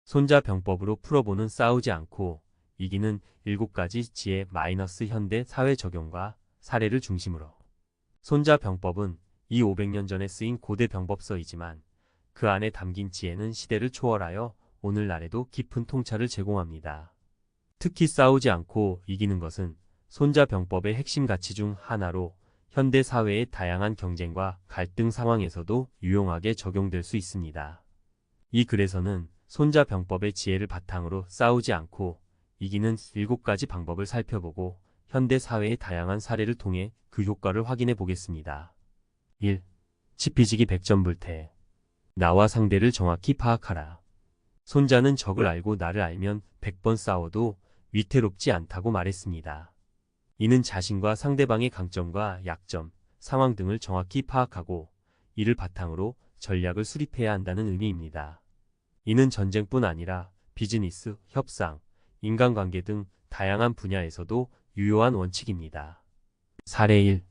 손자병법으로 풀어보는 싸우지 않고 이기는 7가지 지혜 마이너스 현대 사회 적용과 사례를 중심으로. 손자병법은 이 500년 전에 쓰인 고대 병법서이지만 그 안에 담긴 지혜는 시대를 초월하여 오늘날에도 깊은 통찰을 제공합니다. 특히 싸우지 않고 이기는 것은 손자병법의 핵심 가치 중 하나로 현대 사회의 다양한 경쟁과 갈등 상황에서도 유용하게 적용될 수 있습니다. 이 글에서는 손자병법의 지혜를 바탕으로 싸우지 않고 이기는 7가지 방법을 살펴보고 현대 사회의 다양한 사례를 통해 그 효과를 확인해 보겠습니다. 1. 치피지기 백전불태. 나와 상대를 정확히 파악하라. 손자는 적을 알고 나를 알면 100번 싸워도 위태롭지 않다고 말했습니다. 이는 자신과 상대방의 강점과 약점, 상황 등을 정확히 파악하고 이를 바탕으로 전략을 수립해야 한다는 의미입니다. 이는 전쟁뿐 아니라 비즈니스, 협상, 인간관계 등 다양한 분야에서도 유효한 원칙입니다. 사례 1.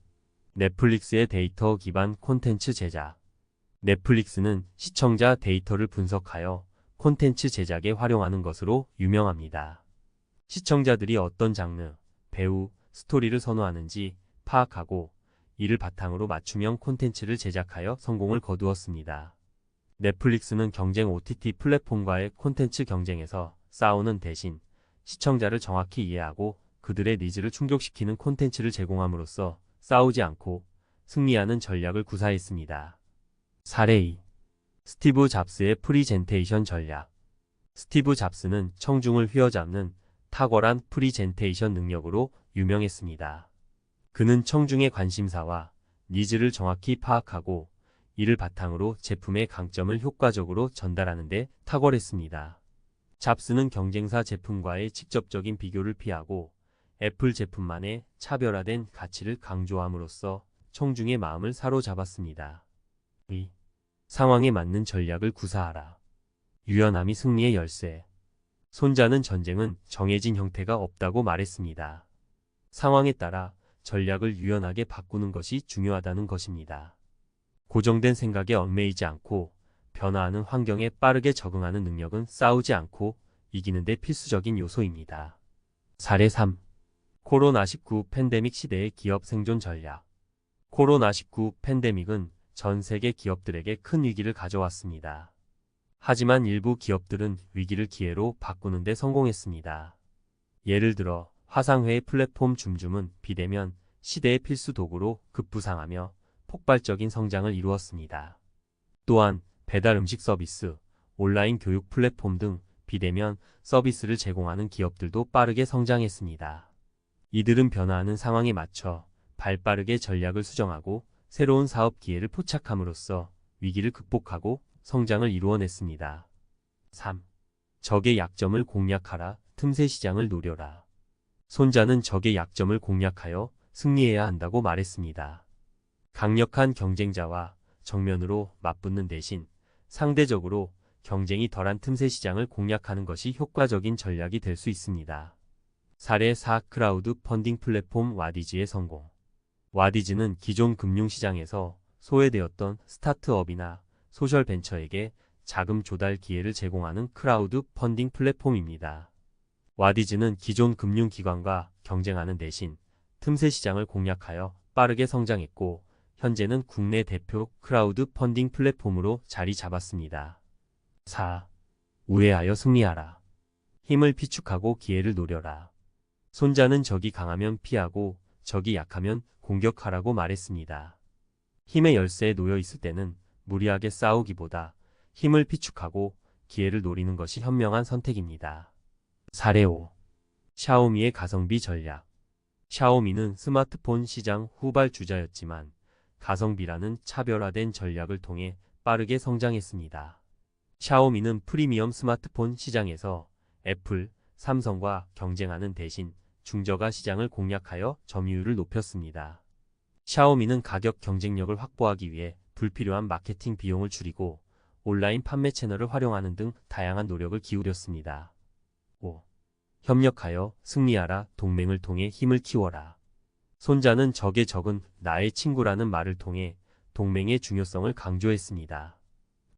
넷플릭스의 데이터 기반 콘텐츠 제작. 넷플릭스는 시청자 데이터를 분석하여 콘텐츠 제작에 활용하는 것으로 유명합니다. 시청자들이 어떤 장르, 배우, 스토리를 선호하는지 파악하고 이를 바탕으로 맞춤형 콘텐츠를 제작하여 성공을 거두었습니다. 넷플릭스는 경쟁 OTT 플랫폼과의 콘텐츠 경쟁에서 싸우는 대신 시청자를 정확히 이해하고 그들의 니즈를 충족시키는 콘텐츠를 제공함으로써 싸우지 않고 승리하는 전략을 구사했습니다. 사례 2. 스티브 잡스의 프리젠테이션 전략. 스티브 잡스는 청중을 휘어잡는 탁월한 프리젠테이션 능력으로 유명했습니다. 그는 청중의 관심사와 니즈를 정확히 파악하고 이를 바탕으로 제품의 강점을 효과적으로 전달하는 데 탁월했습니다. 잡스는 경쟁사 제품과의 직접적인 비교를 피하고 애플 제품만의 차별화된 가치를 강조함으로써 청중의 마음을 사로잡았습니다. 2. 상황에 맞는 전략을 구사하라. 유연함이 승리의 열쇠. 손자는 전쟁은 정해진 형태가 없다고 말했습니다. 상황에 따라 전략을 유연하게 바꾸는 것이 중요하다는 것입니다. 고정된 생각에 얽매이지 않고 변화하는 환경에 빠르게 적응하는 능력은 싸우지 않고 이기는 데 필수적인 요소입니다. 사례 3. 코로나19 팬데믹 시대의 기업 생존 전략. 코로나19 팬데믹은 전 세계 기업들에게 큰 위기를 가져왔습니다. 하지만 일부 기업들은 위기를 기회로 바꾸는 데 성공했습니다. 예를 들어 화상회의 플랫폼 줌은 비대면 시대의 필수 도구로 급부상하며 폭발적인 성장을 이루었습니다. 또한 배달 음식 서비스, 온라인 교육 플랫폼 등 비대면 서비스를 제공하는 기업들도 빠르게 성장했습니다. 이들은 변화하는 상황에 맞춰 발빠르게 전략을 수정하고 새로운 사업 기회를 포착함으로써 위기를 극복하고 성장을 이루어냈습니다. 3. 적의 약점을 공략하라. 틈새 시장을 노려라. 손자는 적의 약점을 공략하여 승리해야 한다고 말했습니다. 강력한 경쟁자와 정면으로 맞붙는 대신 상대적으로 경쟁이 덜한 틈새 시장을 공략하는 것이 효과적인 전략이 될 수 있습니다. 사례 4. 크라우드 펀딩 플랫폼 와디즈의 성공. 와디즈는 기존 금융시장에서 소외되었던 스타트업이나 소셜 벤처에게 자금 조달 기회를 제공하는 크라우드 펀딩 플랫폼입니다. 와디즈는 기존 금융기관과 경쟁하는 대신 틈새 시장을 공략하여 빠르게 성장했고 현재는 국내 대표 크라우드 펀딩 플랫폼으로 자리 잡았습니다. 4. 우회하여 승리하라. 힘을 비축하고 기회를 노려라. 손자는 적이 강하면 피하고 적이 약하면 공격하라고 말했습니다. 힘의 열쇠에 놓여 있을 때는 무리하게 싸우기보다 힘을 비축하고 기회를 노리는 것이 현명한 선택입니다. 사례 5. 샤오미의 가성비 전략. 샤오미는 스마트폰 시장 후발주자였지만 가성비라는 차별화된 전략을 통해 빠르게 성장했습니다. 샤오미는 프리미엄 스마트폰 시장에서 애플, 삼성과 경쟁하는 대신 중저가 시장을 공략하여 점유율을 높였습니다. 샤오미는 가격 경쟁력을 확보하기 위해 불필요한 마케팅 비용을 줄이고 온라인 판매 채널을 활용하는 등 다양한 노력을 기울였습니다. 5. 협력하여 승리하라. 동맹을 통해 힘을 키워라. 손자는 적의 적은 나의 친구라는 말을 통해 동맹의 중요성을 강조했습니다.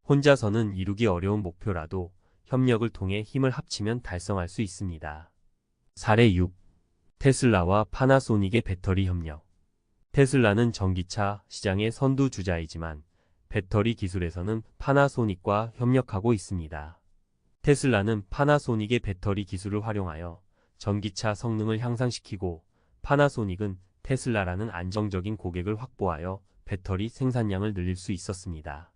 혼자서는 이루기 어려운 목표라도 협력을 통해 힘을 합치면 달성할 수 있습니다. 사례 6. 테슬라와 파나소닉의 배터리 협력. 테슬라는 전기차 시장의 선두주자이지만 배터리 기술에서는 파나소닉과 협력하고 있습니다. 테슬라는 파나소닉의 배터리 기술을 활용하여 전기차 성능을 향상시키고 파나소닉은 테슬라라는 안정적인 고객을 확보하여 배터리 생산량을 늘릴 수 있었습니다.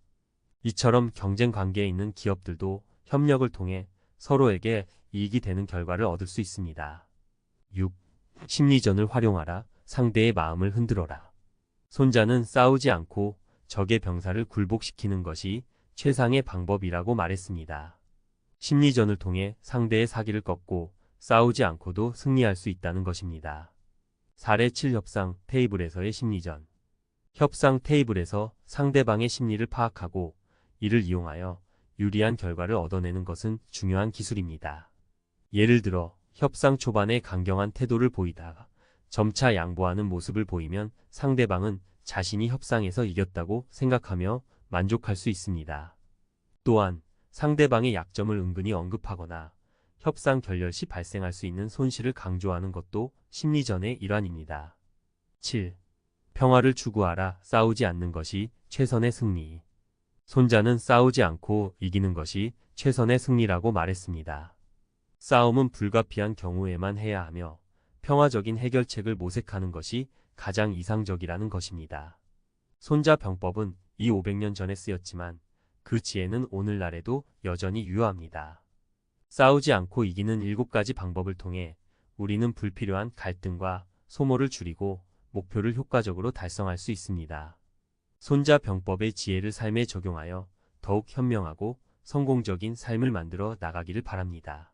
이처럼 경쟁 관계에 있는 기업들도 협력을 통해 서로에게 이익이 되는 결과를 얻을 수 있습니다. 6. 심리전을 활용하라. 상대의 마음을 흔들어라. 손자는 싸우지 않고 적의 병사를 굴복시키는 것이 최상의 방법이라고 말했습니다. 심리전을 통해 상대의 사기를 꺾고 싸우지 않고도 승리할 수 있다는 것입니다. 사례 7. 협상 테이블에서의 심리전. 협상 테이블에서 상대방의 심리를 파악하고 이를 이용하여 유리한 결과를 얻어내는 것은 중요한 기술입니다. 예를 들어 협상 초반에 강경한 태도를 보이다가 점차 양보하는 모습을 보이면 상대방은 자신이 협상에서 이겼다고 생각하며 만족할 수 있습니다. 또한 상대방의 약점을 은근히 언급하거나 협상 결렬 시 발생할 수 있는 손실을 강조하는 것도 심리전의 일환입니다. 7. 평화를 추구하라. 싸우지 않는 것이 최선의 승리. 손자는 싸우지 않고 이기는 것이 최선의 승리라고 말했습니다. 싸움은 불가피한 경우에만 해야 하며 평화적인 해결책을 모색하는 것이 가장 이상적이라는 것입니다. 손자 병법은 이 500년 전에 쓰였지만 그 지혜는 오늘날에도 여전히 유효합니다. 싸우지 않고 이기는 7가지 방법을 통해 우리는 불필요한 갈등과 소모를 줄이고 목표를 효과적으로 달성할 수 있습니다. 손자 병법의 지혜를 삶에 적용하여 더욱 현명하고 성공적인 삶을 만들어 나가기를 바랍니다.